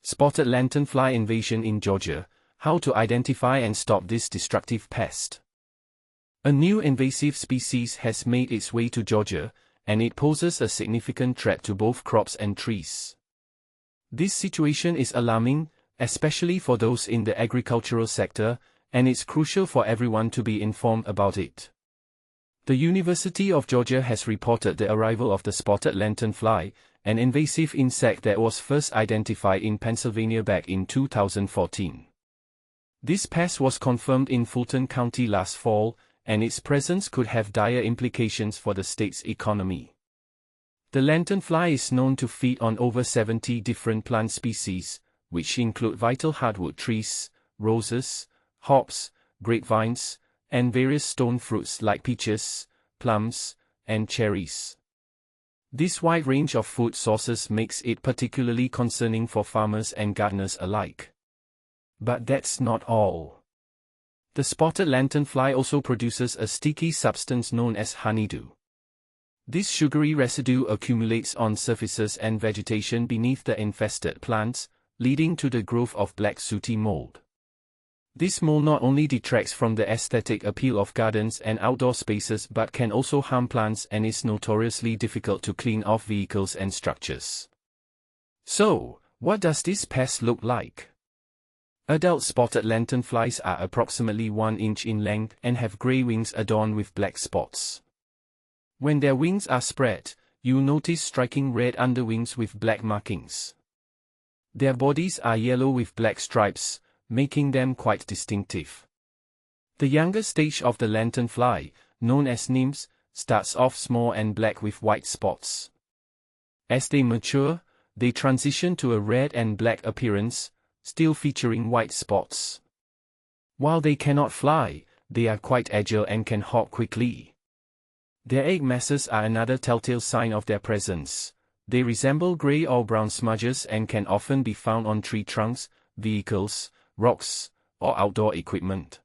Spotted lanternfly invasion in Georgia, how to identify and stop this destructive pest. A new invasive species has made its way to Georgia, and it poses a significant threat to both crops and trees. This situation is alarming, especially for those in the agricultural sector, and it's crucial for everyone to be informed about it. The University of Georgia has reported the arrival of the spotted lanternfly, an invasive insect that was first identified in Pennsylvania back in 2014. This pest was confirmed in Fulton County last fall, and its presence could have dire implications for the state's economy. The lanternfly is known to feed on over 70 different plant species, which include vital hardwood trees, roses, hops, grapevines, and various stone fruits like peaches, plums, and cherries. This wide range of food sources makes it particularly concerning for farmers and gardeners alike. But that's not all. The spotted lanternfly also produces a sticky substance known as honeydew. This sugary residue accumulates on surfaces and vegetation beneath the infested plants, leading to the growth of black sooty mold. This mold not only detracts from the aesthetic appeal of gardens and outdoor spaces but can also harm plants and is notoriously difficult to clean off vehicles and structures. So, what does this pest look like? Adult spotted lanternflies are approximately 1 inch in length and have gray wings adorned with black spots. When their wings are spread, you'll notice striking red underwings with black markings. Their bodies are yellow with black stripes, making them quite distinctive. The younger stage of the lanternfly, known as nymphs, starts off small and black with white spots. As they mature, they transition to a red and black appearance, still featuring white spots. While they cannot fly, they are quite agile and can hop quickly. Their egg masses are another telltale sign of their presence. They resemble gray or brown smudges and can often be found on tree trunks, vehicles, rocks, or outdoor equipment.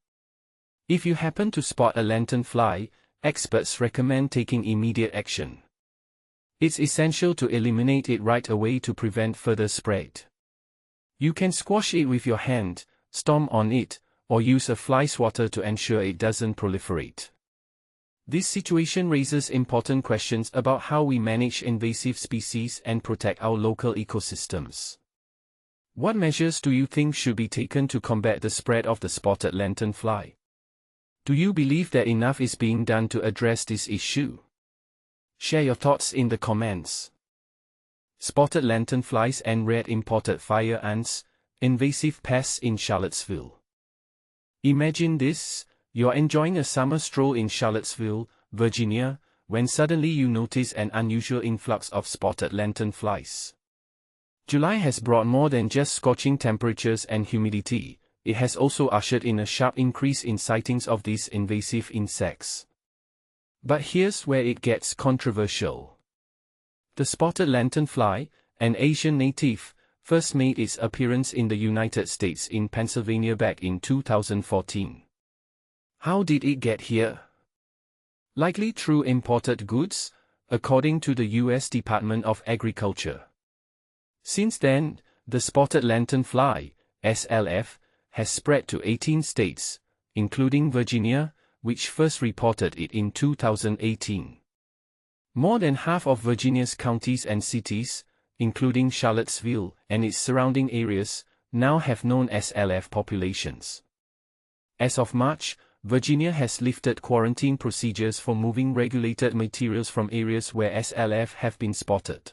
If you happen to spot a lanternfly, experts recommend taking immediate action. It's essential to eliminate it right away to prevent further spread. You can squash it with your hand, stomp on it, or use a fly swatter to ensure it doesn't proliferate. This situation raises important questions about how we manage invasive species and protect our local ecosystems. What measures do you think should be taken to combat the spread of the spotted lanternfly? Do you believe that enough is being done to address this issue? Share your thoughts in the comments. Spotted lanternflies and red imported fire ants, invasive pests in Charlottesville. Imagine this: you're enjoying a summer stroll in Charlottesville, Virginia, when suddenly you notice an unusual influx of spotted lanternflies. July has brought more than just scorching temperatures and humidity, it has also ushered in a sharp increase in sightings of these invasive insects. But here's where it gets controversial. The spotted lanternfly, an Asian native, first made its appearance in the United States in Pennsylvania back in 2014. How did it get here? Likely through imported goods, according to the U.S. Department of Agriculture. Since then, the spotted lanternfly, SLF, has spread to 18 states, including Virginia, which first reported it in 2018. More than half of Virginia's counties and cities, including Charlottesville and its surrounding areas, now have known SLF populations. As of March, Virginia has lifted quarantine procedures for moving regulated materials from areas where SLF have been spotted.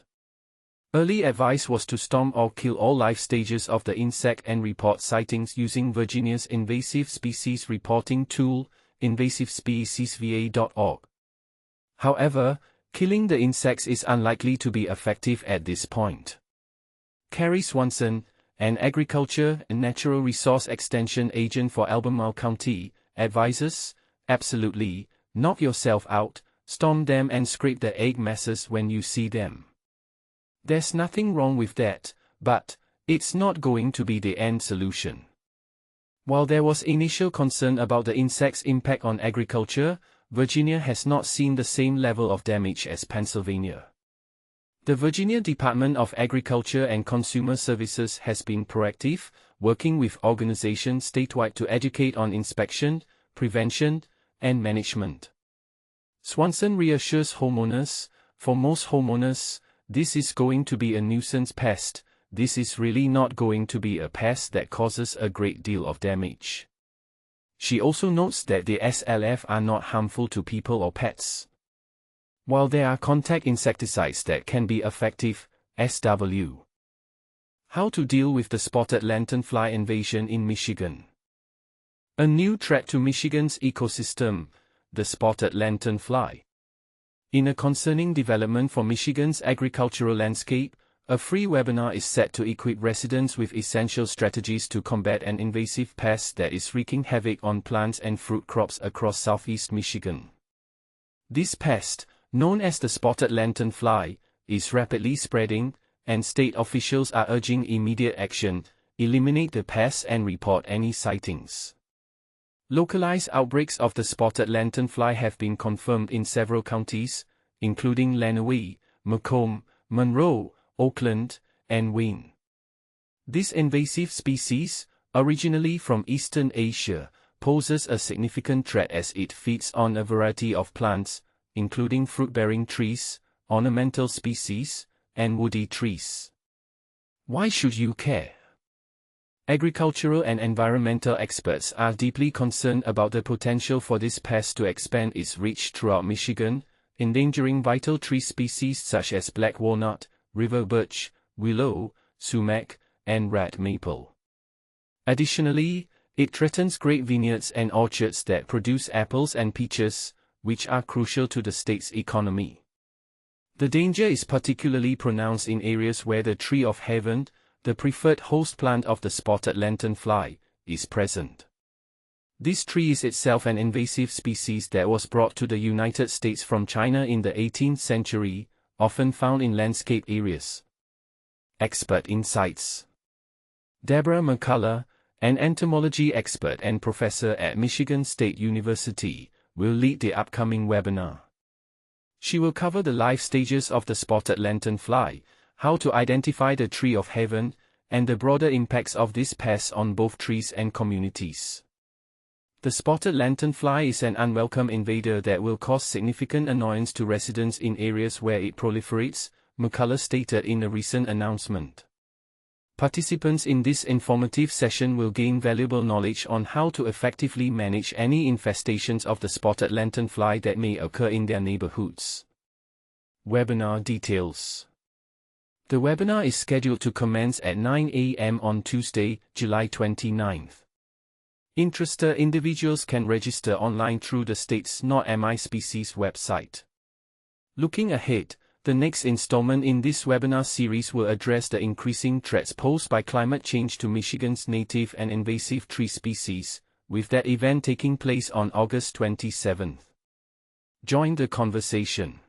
Early advice was to stomp or kill all live stages of the insect and report sightings using Virginia's invasive species reporting tool, invasivespeciesva.org. However, killing the insects is unlikely to be effective at this point. Carrie Swanson, an agriculture and natural resource extension agent for Albemarle County, advises, absolutely, knock yourself out, stomp them and scrape the egg masses when you see them. There's nothing wrong with that, but it's not going to be the end solution. While there was initial concern about the insect's impact on agriculture, Virginia has not seen the same level of damage as Pennsylvania. The Virginia Department of Agriculture and Consumer Services has been proactive, working with organizations statewide to educate on inspection, prevention, and management. Swanson reassures homeowners, for most homeowners, this is going to be a nuisance pest. This is really not going to be a pest that causes a great deal of damage. She also notes that the SLF are not harmful to people or pets. While there are contact insecticides that can be effective, SW. How to deal with the spotted lanternfly invasion in Michigan. A new threat to Michigan's ecosystem, the spotted lanternfly. In a concerning development for Michigan's agricultural landscape, a free webinar is set to equip residents with essential strategies to combat an invasive pest that is wreaking havoc on plants and fruit crops across southeast Michigan. This pest, known as the spotted lanternfly, is rapidly spreading, and state officials are urging immediate action, eliminate the pest and report any sightings. Localized outbreaks of the spotted lanternfly have been confirmed in several counties, including Lenawee, Macomb, Monroe, Oakland, and Wayne. This invasive species, originally from Eastern Asia, poses a significant threat as it feeds on a variety of plants, including fruit-bearing trees, ornamental species, and woody trees. Why should you care? Agricultural and environmental experts are deeply concerned about the potential for this pest to expand its reach throughout Michigan, endangering vital tree species such as black walnut, river birch, willow, sumac, and red maple. Additionally, it threatens great vineyards and orchards that produce apples and peaches, which are crucial to the state's economy. The danger is particularly pronounced in areas where the tree of heaven, the preferred host plant of the spotted lanternfly, is present. This tree is itself an invasive species that was brought to the United States from China in the 18th century, often found in landscape areas. Expert Insights. Deborah McCullough, an entomology expert and professor at Michigan State University, will lead the upcoming webinar. She will cover the life stages of the spotted lanternfly, how to identify the tree of heaven, and the broader impacts of this pest on both trees and communities. The spotted lanternfly is an unwelcome invader that will cause significant annoyance to residents in areas where it proliferates, McCullough stated in a recent announcement. Participants in this informative session will gain valuable knowledge on how to effectively manage any infestations of the spotted lanternfly that may occur in their neighborhoods. Webinar details. The webinar is scheduled to commence at 9 a.m. on Tuesday, July 29th. Interested individuals can register online through the state's NORMI Species website. Looking ahead, the next installment in this webinar series will address the increasing threats posed by climate change to Michigan's native and invasive tree species, with that event taking place on August 27th. Join the conversation.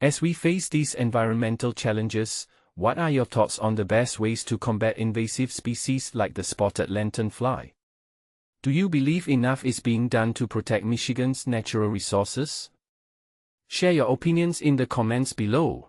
As we face these environmental challenges, what are your thoughts on the best ways to combat invasive species like the spotted lanternfly? Do you believe enough is being done to protect Michigan's natural resources? Share your opinions in the comments below.